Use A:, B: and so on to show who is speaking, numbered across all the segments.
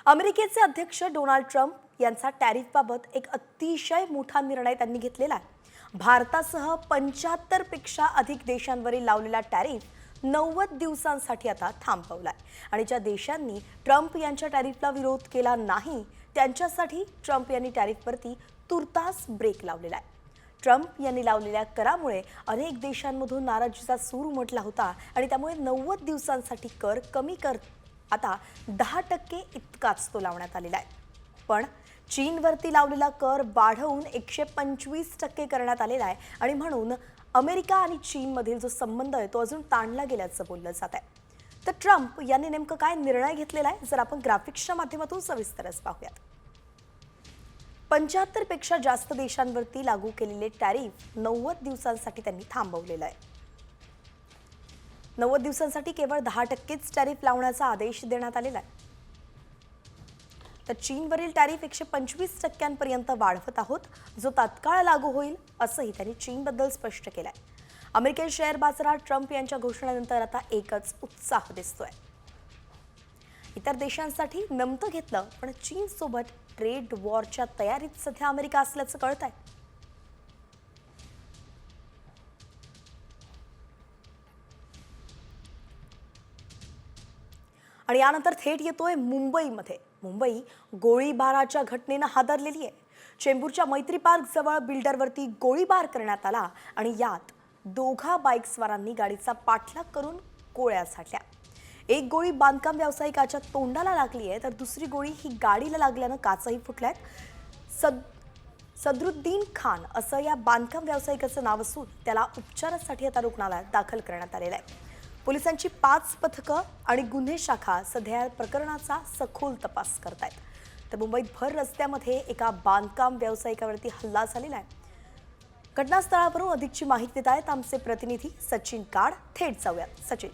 A: अमेरिकेचे अध्यक्ष Donald Trump यांचा टॅरिफबाबत एक अतिशय मोठा निर्णय त्यांनी घेतलेला आहे। भारतासह 75 पेक्षा अधिक देशांवरील लावलेला टॅरिफ 90 दिवसांसाठी आता थांबवलाय आणि ज्या देशांनी ट्रम्प यांच्या टॅरिफला विरोध केला नाही त्यांच्यासाठी ट्रम्प यांनी टॅरिफवरती तुर्तास ब्रेक लावलेला आहे। ट्रम्प यांनी लावलेल्या करामुळे अनेक देशांमधून नाराजीचा सूर उमटला होता आणि त्यामुळे 90 दिवसांसाठी कर कमी कर आता 10% इतकाच तो लावण्यात आलेला आहे। पण चीनवरती लावलेला कर वाढवून 125% करण्यात आलेला आहे आणि म्हणून अमेरिका आणि चीनमधील जो संबंध आहे तो अजून ताणला गेल्याचं बोललं जात आहे। तर ट्रम्प यांनी नेमकं काय निर्णय घेतलेला आहे जर आपण ग्राफिक्सच्या माध्यमातून सविस्तरच पाहूयात। 75 पेक्षा जास्त देशांवरती लागू केलेले टॅरिफ 90 दिवसांसाठी त्यांनी थांबवलेलं आहे। 90 दिवसांसाठी केवळ 10%च टॅरिफ लावण्याचा आदेश देण्यात आलेला आहे। तर चीनवरील टॅरिफ 125%पर्यंत वाढवत आहोत, जो तात्काळ लागू होईल असंही त्यांनी चीनबद्दल स्पष्ट केलंय। अमेरिकन शेअर बाजारात ट्रम्प यांच्या घोषणेनंतर आता एकच उत्साह दिसतोय। इतर देशांसाठी नमतं घेतलं पण चीनसोबत ट्रेड वॉरच्या तयारीत सध्या अमेरिका असल्याचं कळतंय। आणि यानंतर थेट येतोय मुंबईमध्ये। मुंबई गोळीबाराच्या घटनेनं हादरलेली आहे। चेंबूरच्या मैत्री पार्क जवळ बिल्डरवरती गोळीबार करण्यात आला आणि यात दोघा बाईकस्वारांनी गाडीचा पाठलाग करून गोळ्या झाडल्या। एक गोळी बांधकाम व्यावसायिकाच्या तोंडाला लागली आहे तर दुसरी गोळी ही गाडीला लागल्यानं काचही फुटल्यात। सदरुद्दीन खान असं या बांधकाम व्यावसायिकाचं नाव असून त्याला उपचारासाठी आता रुग्णालयात दाखल करण्यात आलेलं आहे। पोलिसांची 5 पथकं आणि गुन्हे शाखा सध्या प्रकरणाचा सखोल तपास करतायत। तर मुंबईत भर रस्त्यामध्ये एका बांधकाम व्यावसायिकावरती हल्ला झालेला आहे। घटनास्थळावरून अधिकची माहिती देत आहेत आमचे प्रतिनिधी सचिन काड। थेट जाऊयात सचिन।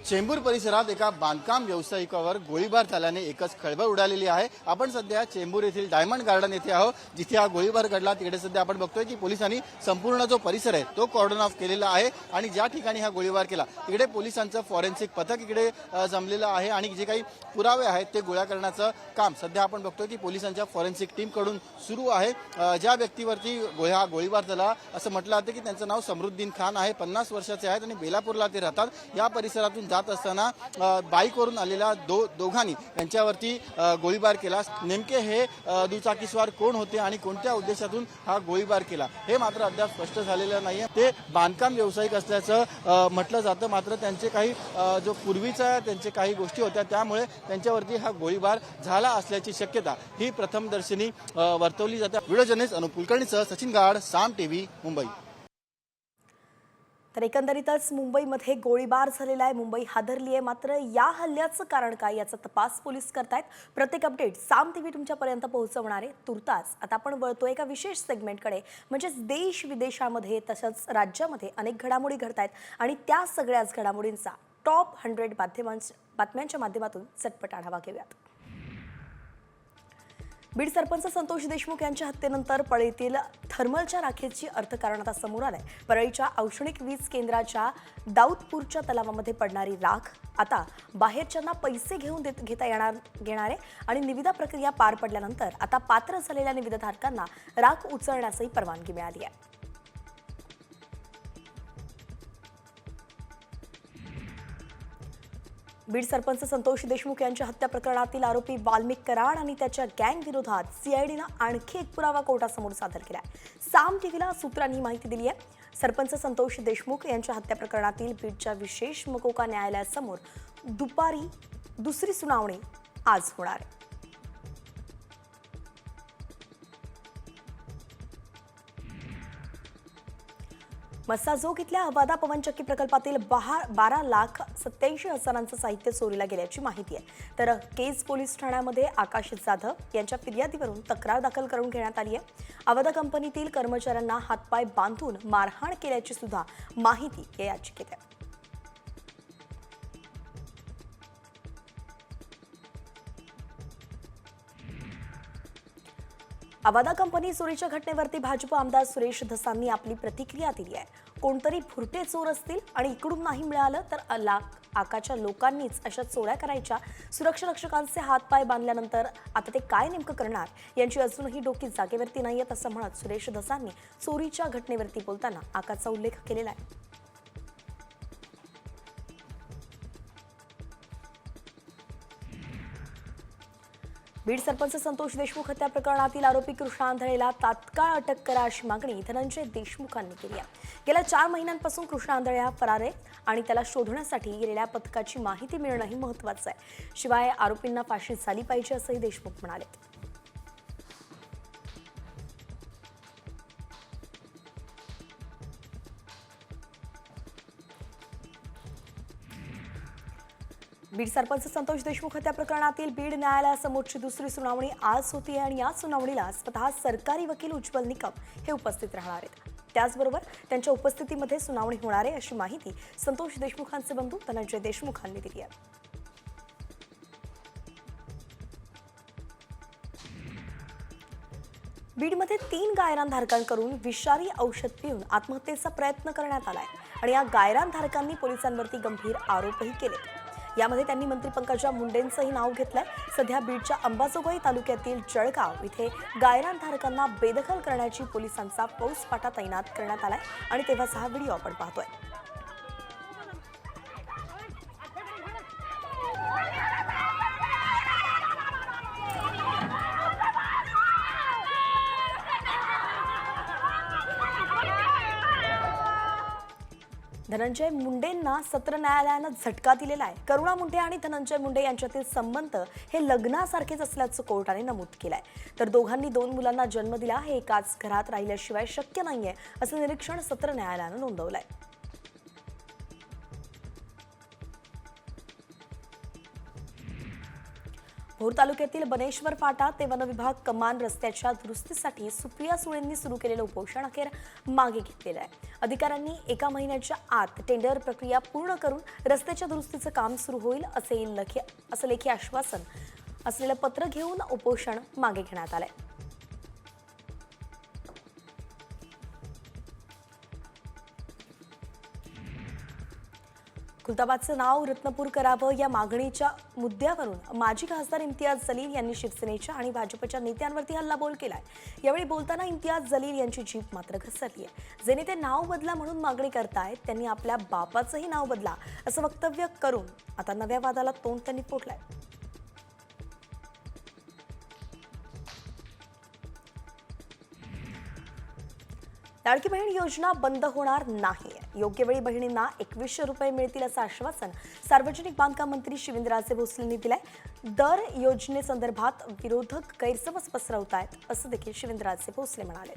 B: चेंबूर परिसरात एका बांधकाम व्यावसायिकावर गोळीबार झाल्याने एकच खळबळ उडालेली आहे। आपण सध्या चेंबूर येथील डायमंड गार्डन येथे आहोत, जिथे हा गोळीबार घडला। तिकडे सध्या आपण बघतोय की पोलिसांनी संपूर्ण जो परिसर आहे तो कॉर्डन ऑफ केलेला आहे आणि ज्या ठिकाणी हा गोळीबार केला तिकडे पोलिसांचं फॉरेन्सिक पथक इकडे जमलेलं आहे आणि जे काही पुरावे आहेत ते गोळा करण्याचं काम सध्या आपण बघतोय की पोलिसांच्या फॉरेन्सिक टीम कडून सुरू आहे। ज्या व्यक्तीवरती हा गोळीबार झाला असं म्हटलं जातं की त्यांचं नाव समरुद्दीन खान आहे, 50 वर्षाचे आहेत आणि बेलापूरला ते राहतात। या परिसरातून जात असताना बाईकवरून आलेल्या दोघांनी यांच्यावरती गोळीबार केला। नेमके हे दुचाकीस्वार कोण होते आणि कोणत्या उद्देशातून हा गोळीबार केला हे मात्र अद्याप स्पष्ट झालेलं नाहीये। ते बांधकाम व्यावसायिक असल्याचं म्हटलं जातं, मात्र त्यांचे काही जो पूर्वीचा त्यांचे काही गोष्टी होत्या त्यामुळे त्यांच्यावरती हा गोळीबार झाला असल्याची शक्यता ही प्रथमदर्शनी वर्तवली जाते। व्हिडिओ जर्नलिस्ट अनुप कुलकर्णीसह सचिन गाड, साम टीव्ही, मुंबई।
A: तर एकंदरीतच मुंबईमध्ये गोळीबार झालेला आहे, मुंबई हादरली आहे। मात्र या हल्ल्याचं कारण काय याचा तपास पोलीस करतायत। प्रत्येक अपडेट साम टीव्ही तुमच्यापर्यंत पोहोचवणार आहे। तुर्तास आता आपण वळतो एका विशेष सेगमेंटकडे, म्हणजेच देश विदेशामध्ये तसंच राज्यामध्ये अनेक घडामोडी घडतायत आणि त्या सगळ्याच घडामोडींचा टॉप 100 बातम्यांच्या माध्यमातून चटपट आढावा घेऊयात। बीड सरपंच संतोष देशमुख यांच्या हत्येनंतर परळीतील थर्मलच्या राखेची अर्थकारण आता समोर आलंय। परळीच्या औष्णिक वीज केंद्राच्या दाऊदपूरच्या तलावामध्ये पडणारी राख आता बाहेरच्यांना पैसे घेता येणार आहे आणि निविदा प्रक्रिया पार पडल्यानंतर आता पात्र झालेल्या निविदाधारकांना राख उचलण्यासही परवानगी मिळाली आहे। बीड सरपंच संतोष देशमुख यांच्या हत्या प्रकरणातील आरोपी वाल्मिक कराड आणि त्याच्या गँग विरोधात सीआयडीनं आणखी एक पुरावा कोर्टासमोर सादर केला आहे। साम टीव्हीला सूत्रांनी माहिती दिली आहे। सरपंच संतोष देशमुख यांच्या हत्या प्रकरणातील बीडच्या विशेष मकोका न्यायालयासमोर दुपारी दुसरी सुनावणी आज होणार आहे। मस्साजोग इथल्या अवादा पवनचक्की प्रकल्पातील 12,87,000 साहित्य चोरीला गेल्याची माहिती आहे। तर केज पोलीस ठाण्यामध्ये आकाश जाधव यांच्या फिर्यादीवरून तक्रार दाखल करून घेण्यात आली आहे। अवादा कंपनीतील कर्मचाऱ्यांना हातपाय बांधून मारहाण केल्याची सुद्धा माहिती या याचिकेत आहे। अवादा कंपनी चोरीच्या घटनेवरती भाजप आमदार सुरेश धसांनी आपली प्रतिक्रिया दिली आहे। कोणतरी भुरटे चोर असतील आणि इकडून नाही मिळालं तर आकाच्या लोकांनीच अशा चोऱ्या करायच्या, सुरक्षा रक्षकांचे हातपाय बांधल्यानंतर आता ते काय नेमकं करणार यांची अजूनही डोकी जागेवरती नाहीयेत असं म्हणत सुरेश धसांनी चोरीच्या घटनेवरती बोलताना आकाचा उल्लेख केलेला आहे. बीड सरपंच संतोष देशमुख हत्या प्रकरणातील आरोपी कृष्णा आंधळेला तात्काळ अटक करा अशी मागणी धनंजय देशमुखांनी केली आहे. गेल्या 4 महिन्यांपासून कृष्णा आंधळे हा फरार आहे आणि त्याला शोधण्यासाठी गेलेल्या पथकाची माहिती मिळणंही महत्त्वाचं आहे. शिवाय आरोपींना फाशी झाली पाहिजे असंही देशमुख म्हणाले. बीड सरपंच संतोष देशमुख हत्या प्रकरणातील बीड न्यायालयासमोरची दुसरी सुनावणी आज होती आणि या सुनावणीला स्वतः सरकारी वकील उज्ज्वल निकम हे उपस्थित राहणार आहेत. त्याचबरोबर त्यांच्या उपस्थितीमध्ये सुनावणी होणार आहे अशी माहिती संतोष देशमुखांचे बंधू धनंजय देशमुखांनी दिली आहे. बीडमध्ये 3 गायरानधारकांकडून विषारी औषध पिऊन आत्महत्येचा प्रयत्न करण्यात आलाय आणि या गायरानधारकांनी पोलिसांवरती गंभीर आरोपही केले. यामध्ये त्यांनी मंत्री पंकजा मुंडेंचंही नाव घेतलंय. सध्या बीडच्या अंबाजोगाई तालुक्यातील जळगाव इथे गायरानधारकांना बेदखल करण्याची पोलिसांचा फौजफाटा तैनात करण्यात आलाय आणि तेव्हाचा हा व्हिडिओ आपण पाहतोय. धनंजय मुंडेंना सत्र न्यायालयानं झटका दिलेला आहे. करुणा मुंडे आणि धनंजय मुंडे यांच्यातील संबंध हे लग्नासारखेच असल्याचं कोर्टाने नमूद केलंय. तर दोघांनी 2 मुलांना जन्म दिला हे एकाच घरात राहिल्याशिवाय शक्य नाहीये असं निरीक्षण सत्र न्यायालयानं नोंदवलंय. भोर तालुक्यातील बनेश्वर फाटा ते वनविभाग कमान रस्त्याच्या दुरुस्तीसाठी सुप्रिया सुळेंनी सुरू केलेलं उपोषण अखेर मागे घेतलेलं आहे. अधिकाऱ्यांनी 1 महिन्याच्या आत टेंडर प्रक्रिया पूर्ण करून रस्त्याच्या दुरुस्तीचं काम सुरू होईल असं लेखी आश्वासन असलेलं पत्र घेऊन उपोषण मागे घेण्यात आलंय. खुलताबादचं नाव रत्नपूर करावं या मागणीच्या मुद्द्यावरून माजी खासदार इम्तियाज जलील यांनी शिवसेनेच्या आणि भाजपच्या नेत्यांवरती हल्लाबोल केलाय. यावेळी बोलताना इम्तियाज जलील यांची जीभ मात्र घसरली आहे. जे नेते नाव बदला म्हणून मागणी करतायत त्यांनी आपल्या बापाचंही नाव बदला असं वक्तव्य करून आता नव्या वादाला तोंड त्यांनी फोडलंय. लाडकी बहीण योजना बंद होणार नाही. योग्य वेळी बहिणींना 2100 रुपये मिळतील असं आश्वासन सार्वजनिक बांधकाम मंत्री शिवेंद्रराजे भोसलेंनी दिलंय. दर योजनेसंदर्भात विरोधक गैरसमज पसरवतायत असं देखील शिवेंद्रराजे भोसले म्हणाले.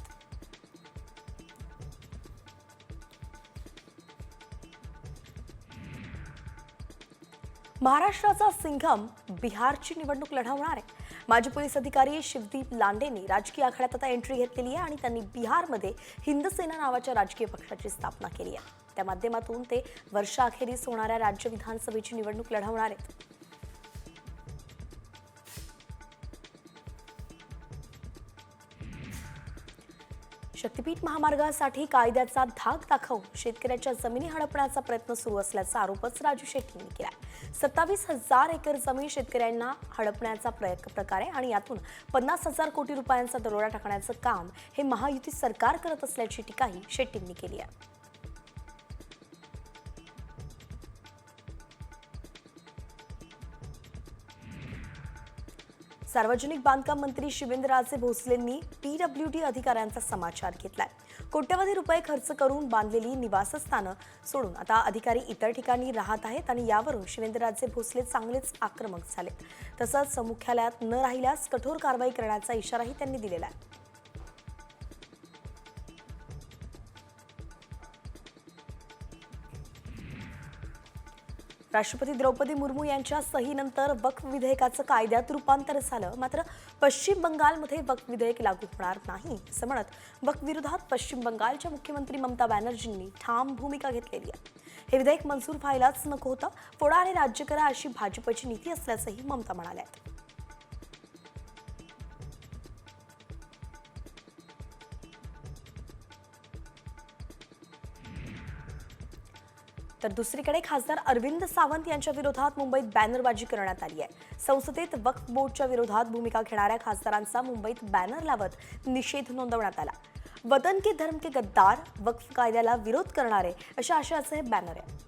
A: महाराष्ट्राचा सिंघम बिहारची निवडणूक लढवणार आहे. माजी पोलीस अधिकारी शिवदीप लांडेंनी राजकीय आखाड्यात आता एंट्री घेतलेली आहे आणि त्यांनी बिहारमध्ये हिंदसेना नावाच्या राजकीय पक्षाची स्थापना केली आहे. त्या माध्यमातून ते वर्षाअखेरीस होणाऱ्या राज्य विधानसभेची निवडणूक लढवणार आहेत. शक्तीपीठ महामार्गासाठी कायद्याचा धाक दाखवून शेतकऱ्याच्या जमिनी हडपण्याचा प्रयत्न सुरू असल्याचा आरोपच राजू शेट्टी यांनी केला. 27,000 एकर जमीन शेतकऱ्यांना हडपण्याचा प्रकार आहे आणि यातून 50,000 कोटी रुपयांचा दरोडा टाकण्याचं काम हे महायुती सरकार करत असल्याची टीकाही शेट्टींनी केली आहे. सार्वजनिक बांधकाम मंत्री शिवेंद्रराजे भोसलेंनी पीडब्ल्यूडी अधिकाऱ्यांचा समाचार घेतलाय. कोट्यवधी रुपये खर्च करून बांधलेली निवासस्थानं सोडून आता अधिकारी इतर ठिकाणी राहत आहेत आणि यावरून शिवेंद्रराजे भोसले चांगलेच आक्रमक झालेत. तसंच मुख्यालयात न राहिल्यास कठोर कारवाई करण्याचा इशाराही त्यांनी दिलेला आहे. राष्ट्रपती द्रौपदी मुर्मू यांच्या सहीनंतर वक्फ विधेयकाचं कायद्यात रूपांतर झालं. मात्र पश्चिम बंगालमध्ये वक्फ विधेयक लागू होणार नाही असं म्हणत वक्फ विरोधात पश्चिम बंगालच्या मुख्यमंत्री ममता बॅनर्जींनी ठाम भूमिका घेतलेली आहे. हे विधेयक मंजूर व्हायलाच नको होतं. फोडा आणि राज्य करा अशी भाजपची नीती असल्याचंही ममता म्हणाल्या. तर दुसरीकडे खासदार अरविंद सावंत यांच्या विरोधात मुंबईत बॅनरबाजी करण्यात आली आहे. संसदेत वक्फ बोर्डच्या विरोधात भूमिका घेणाऱ्या खासदारांचा मुंबईत बॅनर लावत निषेध नोंदवण्यात आला. वतन के धर्म के गद्दार, वक्फ कायद्याला विरोध करणारे अशा आशयाचे हे बॅनर आहे.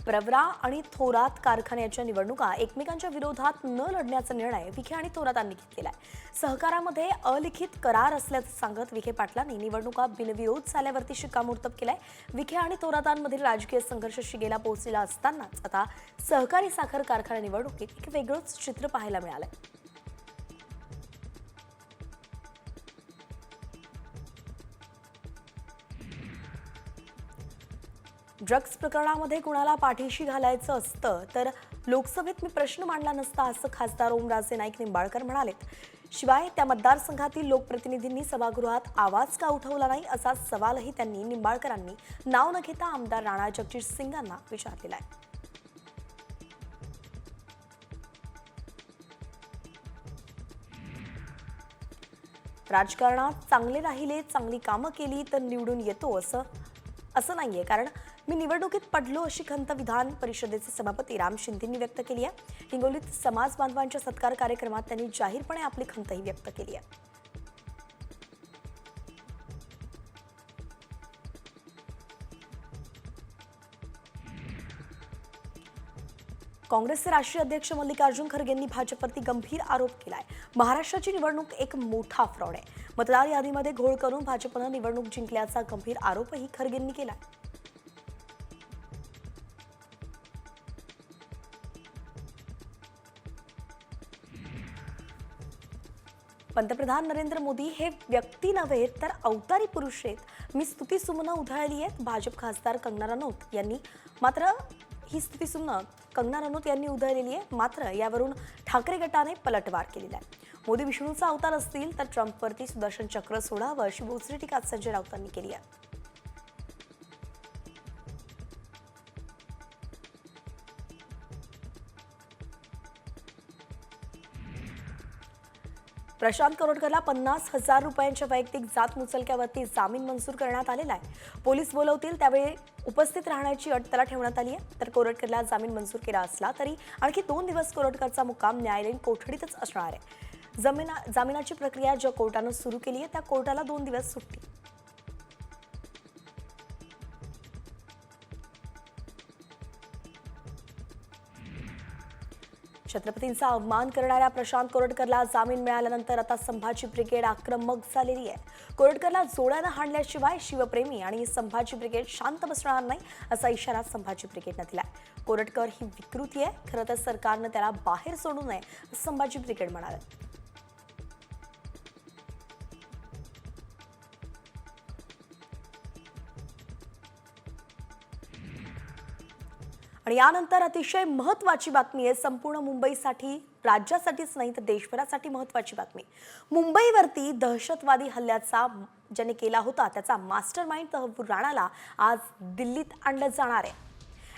A: प्रवरा आणि थोरात कारखान्याच्या निवडणुका एकमेकांच्या विरोधात न लढण्याचा निर्णय विखे आणि थोरातांनी घेतलेला आहे. सहकारामध्ये अलिखित करार असल्याचं सांगत विखे पाटलांनी निवडणुका बिनविरोध झाल्यावरती शिक्कामोर्तब केलाय. विखे आणि थोरातांमधील राजकीय संघर्ष शिगेला पोहोचलेला असतानाच आता सहकारी साखर कारखाना निवडणुकीत एक वेगळंच चित्र पाहायला मिळालंय. ड्रग्ज प्रकरणामध्ये कुणाला पाठीशी घालायचं असतं तर लोकसभेत मी प्रश्न मांडला नसता, असं खासदार ओमराजे नाईक निंबाळकर म्हणालेत. शिवाय त्या मतदारसंघातील लोकप्रतिनिधींनी सभागृहात आवाज का उठवला नाही असा सवालही त्यांनी निंबाळकरांनी नाव न घेता आमदार राणा जगजितसिंग यांना विचारलेला आहे. राजकारणात चांगले राहिले, चांगली कामं केली तर निवडून येतो असं नाहीये, कारण मी निवडणुकीत पडलो अशी खंत विधान परिषदेचे सभापती राम शिंदेंनी व्यक्त केली आहे. हिंगोलीत समाज बांधवांच्या सत्कार कार्यक्रमात त्यांनी जाहीरपणे आपली खंतही व्यक्त केली आहे. काँग्रेसचे राष्ट्रीय अध्यक्ष मल्लिकार्जुन खरगेंनी भाजपवरती गंभीर आरोप केलाय. महाराष्ट्राची निवडणूक एक मोठा फ्रॉड आहे. मतदार यादीमध्ये घोळ करून भाजपनं निवडणूक जिंकल्याचा गंभीर आरोपही खरगेंनी केलाय. पंतप्रधान नरेंद्र मोदी हे व्यक्ती नव्हे तर अवतारी पुरुष आहेत. मी स्तुतीसुमनं उधळली आहेत. भाजप खासदार कंगना रनौत यांनी मात्र ही स्तुतीसुमनं कंगना रनौत यांनी उधळलेली आहे. मात्र यावरून ठाकरे गटाने पलटवार केलेला आहे. मोदी विष्णूचा अवतार असतील तर ट्रम्पवरती सुदर्शन चक्र सोडावं अशी बोचरी टीका संजय राऊतांनी केली आहे. प्रशांत करोडकरला 50,000 रुपयांच्या वैयक्तिक जात मुचलक्यावरती जामीन मंजूर करण्यात आलेला आहे. पोलीस बोलवतील त्यावेळी उपस्थित राहण्याची अट त्याला ठेवण्यात आली आहे. तर कोरटकरला जामीन मंजूर केला असला तरी आणखी 2 दिवस कोरटकरचा मुक्काम न्यायालयीन कोठडीतच असणार आहे. जामिनाची प्रक्रिया ज्या कोर्टानं सुरू केली आहे त्या कोर्टाला 2 दिवस सुट्टी. छत्रपतींचा अवमान करणाऱ्या प्रशांत कोरटकरला जामीन मिळाल्यानंतर आता संभाजी ब्रिगेड आक्रमक झालेली आहे. कोरटकरला जोड्यानं हाणल्याशिवाय शिवप्रेमी आणि संभाजी ब्रिगेड शांत बसणार नाही असा इशारा संभाजी ब्रिगेडनं दिलाय. कोरटकर ही विकृती आहे. खरं तर सरकारनं त्याला बाहेर सोडू नये असं संभाजी ब्रिगेड म्हणाले. आणि यानंतर अतिशय महत्त्वाची बातमी आहे. संपूर्ण मुंबईसाठी, राज्यासाठीच नाही तर देशभरासाठी महत्त्वाची बातमी. मुंबईवरती दहशतवादी हल्ल्याचा ज्याने केला होता त्याचा मास्टरमाइंड तहव्वूर राणाला आज दिल्लीत आणलं जाणार आहे.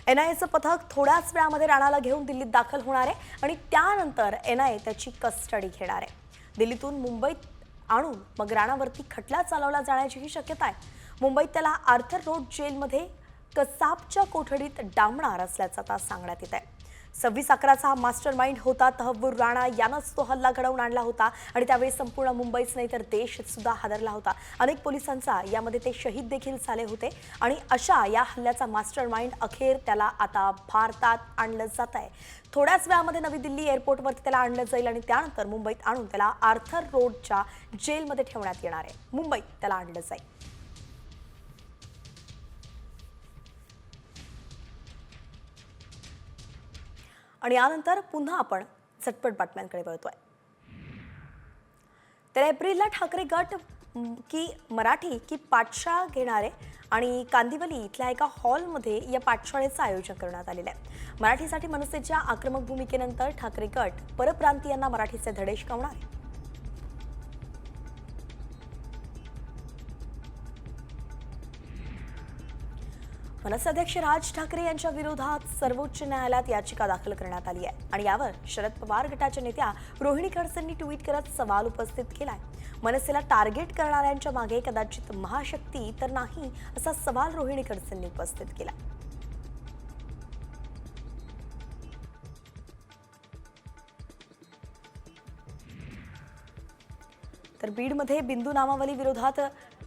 A: एनआयएचं पथक थोड्याच वेळामध्ये राणाला घेऊन दिल्लीत दाखल होणार आहे आणि त्यानंतर एनआयए त्याची कस्टडी घेणार आहे. दिल्लीतून मुंबईत आणून मग राणावरती खटला चालवला जाण्याचीही शक्यता आहे. मुंबईत त्याला आर्थर रोड जेलमध्ये कसाबच्या कोठडीत डांबणार असल्याचं आता सांगण्यात येत आहे. 26/11चा हा मास्टरमाइंड होता तहव्वूर राणा. यानंच तो हल्ला घडवून आणला होता आणि त्यावेळी संपूर्ण मुंबईच नाही तर देश सुद्धा हादरला होता. अनेक पोलिसांचा यामध्ये ते शहीद देखील झाले होते आणि अशा या हल्ल्याचा मास्टरमाइंड अखेर त्याला आता भारतात आणलं जात आहे. थोड्याच वेळामध्ये नवी दिल्ली एअरपोर्टवरती त्याला आणलं जाईल आणि त्यानंतर मुंबईत आणून त्याला आर्थर रोडच्या जेलमध्ये ठेवण्यात येणार आहे. मुंबईत त्याला आणलं जाईल. आणि यानंतर पुन्हा आपण झटपट बातम्यांकडे वळतोय. तर एप्रिलला ठाकरे गट की मराठी की पाठशाळा घेणारे आणि कांदिवली इथल्या एका हॉलमध्ये या पाठशाळेचं आयोजन करण्यात आलेलं आहे. मराठीसाठी मनसेच्या आक्रमक भूमिकेनंतर ठाकरे गट परप्रांतीयांना मराठीचे धडे शिकवणार आहे. मनसे अध्यक्ष राज ठाकरे यांच्या विरोधात सर्वोच्च न्यायालयात याचिका दाखल करण्यात आली आहे आणि यावर शरद पवार गटाच्या नेत्या रोहिणी खडसेंनी ट्विट करत सवाल उपस्थित केलाय. मनसेला टार्गेट करणाऱ्यांच्या मागे कदाचित महाशक्ती तर नाही असा सवाल रोहिणी खडसेंनी उपस्थित केला. तर बीडमध्ये बिंदू नामावली विरोधात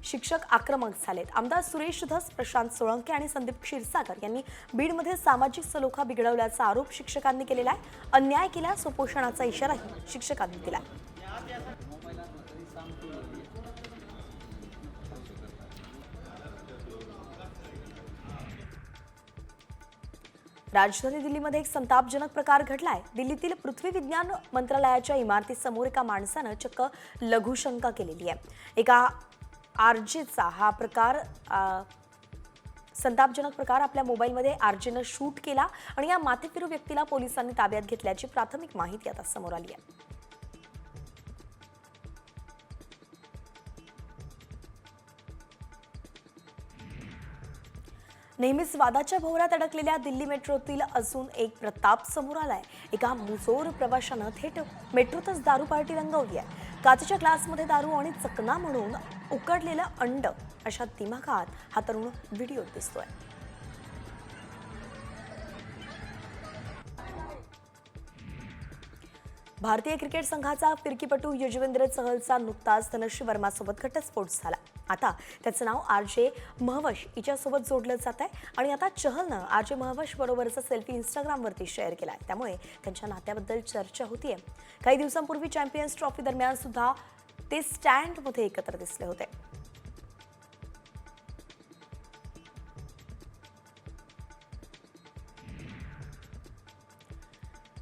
A: शिक्षक आक्रमक झालेत. आमदार सुरेश धस, प्रशांत सोळंके आणि संदीप क्षीरसागर यांनी बीडमध्ये सामाजिक सलोखा बिघडवल्याचा आरोप शिक्षकांनी केलेला आहे. अन्याय केल्यास उपोषणाचा इशाराही शिक्षकांनी दिला. राजधानी दिल्लीमध्ये एक संतापजनक प्रकार घडलाय. दिल्लीतील पृथ्वी विज्ञान मंत्रालयाच्या इमारतीसमोर एका माणसानं चक्क लघुशंका केलेली आहे. एका आरजेचा हा प्रकार संतापजनक प्रकार आपल्या मोबाईलमध्ये आरजेनं शूट केला आणि या माथेफिरू व्यक्तीला पोलिसांनी ताब्यात घेतल्याची प्राथमिक माहिती आता समोर आली आहे. नेहमीच वादाच्या भोवऱ्यात अडकलेल्या दिल्ली मेट्रोतील अजून एक प्रताप समोर आलाय. एका मुजोर प्रवाशानं थेट मेट्रोतच दारू पार्टी रंगवली आहे. काचेच्या ग्लासमध्ये दारू आणि चकना म्हणून उकडलेलं अंड अशा दिमागात हा तरुण व्हिडिओ दिसतोय. भारतीय क्रिकेट संघाचा फिरकीपटू युजवेंद्र चहलचा नुकताच धनश्री वर्मासोबत घटस्फोट झाला. आता त्याचं नाव आरजे महवश हिच्यासोबत जोडलं जात आहे आणि आता चहलनं आरजे महवश बरोबरचा सेल्फी इंस्टाग्रामवरती शेअर केलाय. त्यामुळे त्यांच्या नात्याबद्दल चर्चा होतीये. काही दिवसांपूर्वी चॅम्पियन्स ट्रॉफी दरम्यान सुद्धा ते स्टँडमध्ये एकत्र दिसले होते.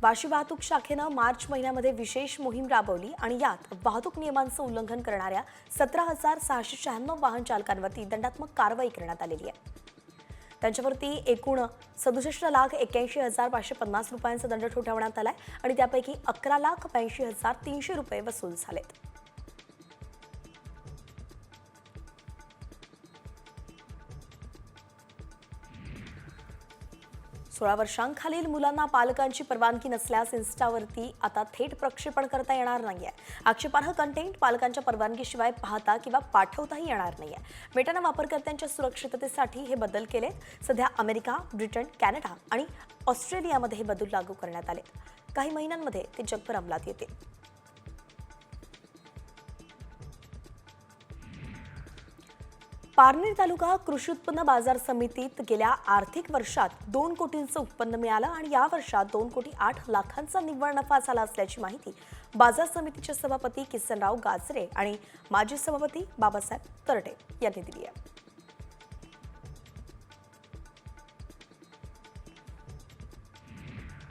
A: वाशी वाहतूक शाखेनं मार्च महिन्यामध्ये विशेष मोहीम राबवली आणि यात वाहतूक नियमांचं उल्लंघन करणाऱ्या 17,696 वाहन चालकांवरती दंडात्मक कारवाई करण्यात आलेली आहे. त्यांच्यावरती एकूण 67,81,550 रुपयांचा दंड ठोठावण्यात आलाय आणि त्यापैकी 11,82,300 रुपये वसूल झालेत. 16 वर्षांखालील मुलांना पालकांची परवानगी नसल्यास इन्स्टावरती आता थेट प्रक्षेपण करता येणार नाहीये. आक्षेपार्ह कंटेंट पालकांच्या परवानगीशिवाय पाहता किंवा पाठवताही येणार नाहीये. मेटानं वापरकर्त्यांच्या सुरक्षिततेसाठी हे बदल केलेत. सध्या अमेरिका, ब्रिटन, कॅनडा आणि ऑस्ट्रेलियामध्ये हे बदल लागू करण्यात आले. काही महिन्यांमध्ये ते जगभर अंमलात येतील. पारनेर तालुका कृषी उत्पन्न बाजार समितीत गेल्या आर्थिक वर्षात 2 कोटींचं उत्पन्न मिळालं आणि या वर्षात 2,08,00,000चा निव्वळ नफा झाला असल्याची माहिती बाजार समितीचे सभापती किसनराव गाजरे आणि माजी सभापती बाबासाहेब तरटे यांनी दिली आहे.